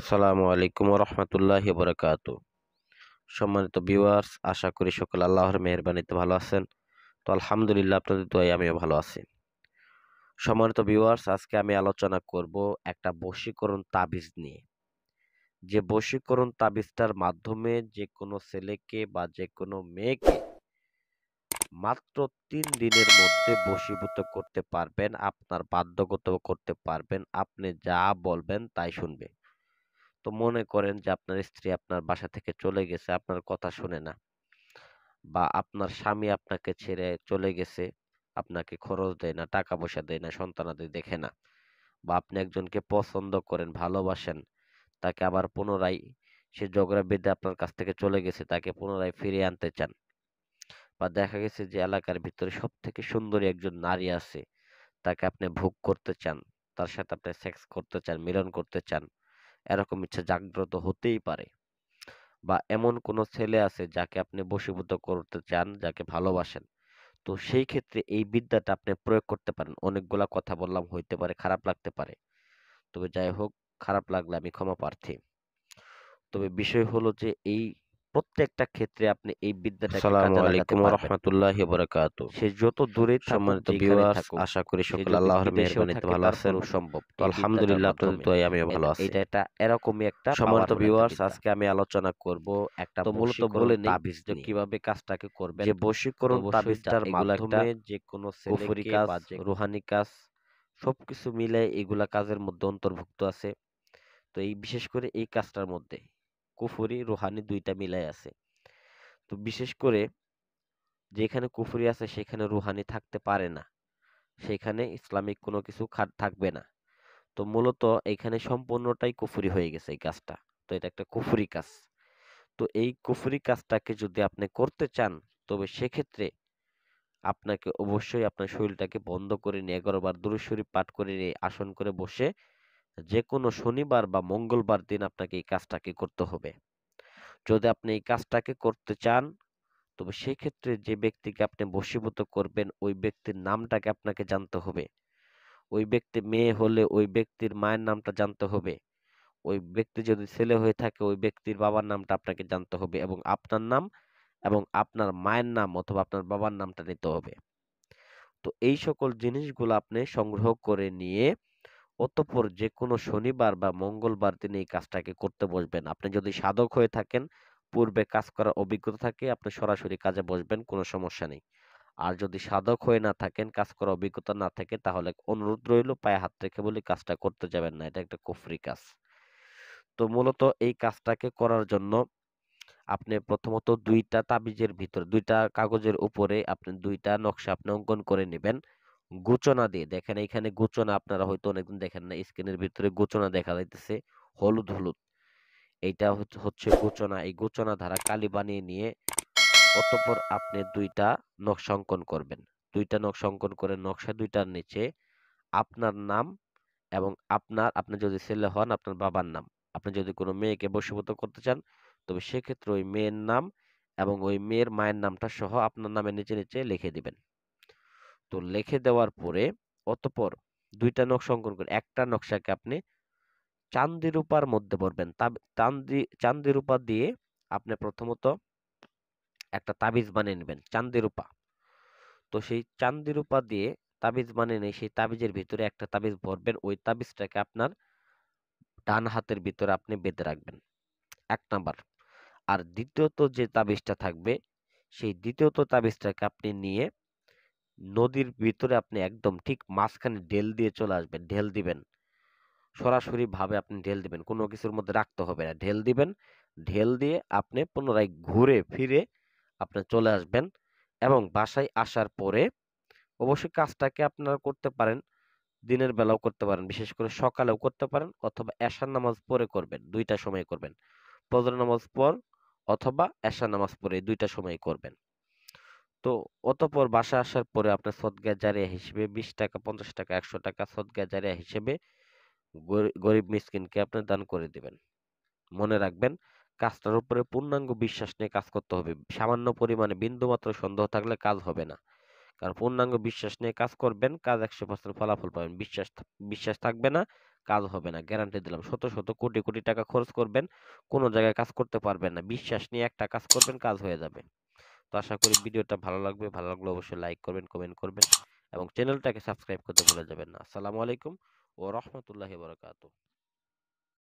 আসসালামু আলাইকুম রহমতুল্লাহি বরকাত। সম্মানিত ভিউয়ার্স, আশা করি সকল আল্লাহর মেহেরবানিতে ভালো আছেন। তো আলহামদুলিল্লাহ, আপনাদের দোয়ায় আমিও ভালো আছি। সম্মানিত ভিউয়ার্স, আজকে আমি আলোচনা করব একটা বশীকরণ তাবিজ নিয়ে। যে বশীকরণ তাবিজটার মাধ্যমে যে কোনো ছেলেকে বা যে কোনো মেয়েকে মাত্র 3 দিনের মধ্যে বশীভূত করতে পারবেন, আপনার বাধ্যগত করতে পারবেন। আপনি যা বলবেন তাই শুনবে। তো মনে করেন যে আপনার স্ত্রী আপনার বাসা থেকে চলে গেছে, আপনার কথা শুনে না, বা আপনার স্বামী আপনাকে ছেড়ে চলে গেছে, আপনাকে খরচ দেয় না, টাকা পয়সা দেয় না, সন্তানাদি দেখে না, বা আপনি একজনকে পছন্দ করেন, ভালোবাসেন, তাকে আবার পুনরায় সে ঝগড়া বেঁধে আপনার কাছ থেকে চলে গেছে, তাকে পুনরায় ফিরিয়ে আনতে চান, বা দেখা গেছে যে এলাকার ভিতরে সব থেকে সুন্দরী একজন নারী আছে, তাকে আপনি ভোগ করতে চান, তার সাথে আপনি সেক্স করতে চান, মিলন করতে চান, এরকম ইচ্ছা জাগ্রত হতেই পারে। বা এমন কোন ছেলে আছে যাকে আপনি বশীভূত করতে চান, যাকে ভালোবাসেন। তো সেই ক্ষেত্রে এই বিদ্যাটা আপনি প্রয়োগ করতে পারেন। অনেকগুলা কথা বললাম, হইতে পারে খারাপ লাগতে পারে। তবে যাই হোক, খারাপ লাগলে আমি ক্ষমা প্রার্থী। তবে বিষয় হলো যে এই প্রত্যেকটা ক্ষেত্রে আপনি এই বিদ্যাটাকে আসসালামু কাজে লাগাতে আলাইকুম পারবেন। রহমতুল্লাহি বারাকাতু। সে যত দূরে থাকুক, সম্মানিত যেখানে ভিউয়ার্স, থাকুক, আশা করি সে সকল যদি আল্লাহর বিদেশেও মেহেরবানিতে থাকে ভালো আছেন। তারপরেও সম্ভব তো এই বিদ্যাটার আলহামদুলিল্লাহ, আপনাদের মাধ্যমে। দোয়ায় আমিও ভালো আছি। এটা এরকমই একটা সম্মানিত পাওয়ারফুল একটা ভিউয়ার্স, বিদ্যা। আজকে আমি আলোচনা করব একটা তো মূলত বলে বশীকরণ নেই তাবিজ যে নিয়ে। কিভাবে কাজটাকে করবেন। যে তো বশীকরণ অবশ্যই তাবিজটার এগুলো একটা মাধ্যমে যে কোনো কুফরি ছেলেকে কাজ, বা যে রুহানি কাজ, সবকিছু মিলে এগুলা কাজের মধ্যে অন্তর্ভুক্ত আছে। তো এই বিশেষ করে এই কাজটার মধ্যে কুফরি রুহানি দুইটা মিলাই আছে। তো বিশেষ করে যেখানে কুফরি আছে সেখানে রুহানি থাকতে পারে না, সেখানে ইসলামিক কোনো কিছু থাকবে না। তো মূলত এখানে সম্পূর্ণটাই কুফরি হয়ে গেছে এই কাজটা। তো এটা একটা কুফরি কাজ। তো এই কুফরি কাজটাকে যদি আপনি করতে চান, তবে সেক্ষেত্রে আপনাকে অবশ্যই আপনার শরীরটাকে বন্ধ করে নিয়ে 11 বার দুরূদ শরীফ পাঠ করে নিয়ে আসন করে বসে যেকোনো শনিবার বা মঙ্গলবার দিন আপনাকে এই কাজটাকে করতে হবে। যদি আপনি এই কাজটাকে করতে চান, তবে সেক্ষেত্রে যে ব্যক্তিকে আপনি বশীভূত করবেন ওই ব্যক্তির নামটাকে আপনাকে জানতে হবে। ওই ব্যক্তি মেয়ে হলে ওই ব্যক্তির মায়ের নামটা জানতে হবে। ওই ব্যক্তি যদি ছেলে হয়ে থাকে ওই ব্যক্তির বাবার নামটা আপনাকে জানতে হবে, এবং আপনার নাম এবং আপনার মায়ের নাম অথবা আপনার বাবার নামটা নিতে হবে। তো এই সকল জিনিসগুলো আপনি সংগ্রহ করে নিয়ে অতঃপর যেকোনো শনিবার বা মঙ্গলবার দিন এই কাজটাকে করতে বসবেন। আপনি যদি সাধক হয়ে থাকেন, পূর্বে কাজ করার অভিজ্ঞতা থাকে, আপনি সরাসরি কাজে বসবেন, কোনো সমস্যা নেই। আর যদি সাধক হয়ে না থাকেন, কাজ করার অভিজ্ঞতা না থাকে, তাহলে অনুরোধ রইল পায়ে হাত রেখে বলি কাজটা করতে যাবেন না। এটা একটা কুফরি কাজ। তো মূলত এই কাজটাকে করার জন্য আপনি প্রথমত ২টা তাবিজের ভিতরে ২টা কাগজের উপরে আপনি ২টা নকশা আপনি অঙ্কন করে নিবেন। গুচনা দিয়ে দেখেন, এইখানে গুচনা আপনারা হয়তো অনেকদিন দেখেন না, স্ক্রিনের ভিতরে গুচনা দেখা যাইতেছে হলুদ হলুদ। এইটা হচ্ছে গুচনা। এই গুচনা দ্বারা কালি বানিয়ে নিয়ে অতঃপর আপনি ২টা নকশা অঙ্কন করবেন। ২টা নকশা অঙ্কন করে নকশা ২টার নিচে আপনার নাম এবং আপনি যদি ছেলে হন আপনার বাবার নাম। আপনি যদি কোনো মেয়েকে বশীভূত করতে চান, তবে সেক্ষেত্রে ওই মেয়ের নাম এবং ওই মেয়ের মায়ের নামটা সহ আপনার নামের নিচে নিচে লিখে দিবেন। তো লিখে দেওয়ার পরে অতঃপর ২টা নকশা অঙ্কন করে একটা নকশাকে আপনি চান্দি রূপার মধ্যে ভরবেন। চান্দি রূপা দিয়ে আপনি প্রথমত একটা তাবিজ বানিয়ে নেবেন চান্দি রূপা। তো সেই চান্দি রূপা দিয়ে তাবিজ বানিয়ে নিয়ে সেই তাবিজের ভিতরে একটা তাবিজ ভরবেন। ওই তাবিজটাকে আপনার ডান হাতের ভিতরে আপনি বেঁধে রাখবেন, ১ নাম্বার। আর দ্বিতীয়ত যে তাবিজটা থাকবে, সেই দ্বিতীয়ত তাবিজটাকে আপনি নিয়ে নদীর ভিতরে আপনি একদম ঠিক মাঝখানে ঢেল দিয়ে চলে আসবেন। ঢেল দিবেন। সরাসরি ভাবে আপনি ঢেল দিবেন। কোনো কিছুর মধ্যে রাখতে হবে না। ঢেল দিবেন। ঢেল দিয়ে আপনি পুনরায় ঘুরে ফিরে আপনি চলে আসবেন, এবং বাসায় আসার পরে অবশ্যই কাজটাকে আপনারা করতে পারেন, দিনের বেলাও করতে পারেন, বিশেষ করে সকালেও করতে পারেন, অথবা এশার নামাজ পড়ে করবেন। ২টা সময় করবেন। ফজর নামাজ পর অথবা এশার নামাজ পড়ে, এই ২টা সময় করবেন। তো অতঃপর বাসায় আসার পরে আপনার সদকা জারিয়া হিসেবে ৳২০, ৳৫০, ৳১০০ সদকা জারিয়া হিসেবে গরিব মিসকিনকে আপনি দান করে দিবেন। মনে রাখবেন, কাজটার উপরে পূর্ণাঙ্গ বিশ্বাস নিয়ে কাজ করতে হবে। সামান্য পরিমাণে বিন্দুমাত্র সন্দেহ থাকলে কাজ হবে না। কারণ পূর্ণাঙ্গ বিশ্বাস নিয়ে কাজ করবেন, কাজ ১০০% ফলাফল পাবেন। বিশ্বাস থাকবে না, কাজ হবে না, গ্যারান্টি দিলাম। শত শত কোটি কোটি টাকা খরচ করবেন, কোনো জায়গায় কাজ করতে পারবেন না। বিশ্বাস নিয়ে একটা কাজ করবেন, কাজ হয়ে যাবে। তো আশা করি ভিডিওটা ভালো লাগবে। ভালো লাগলে অবশ্যই লাইক করবেন, কমেন্ট করবেন এবং চ্যানেলটাকে সাবস্ক্রাইব করতে ভুলে যাবেন না। আসসালামু আলাইকুম ওয়া রাহমাতুল্লাহি ওয়া বারাকাতুহু।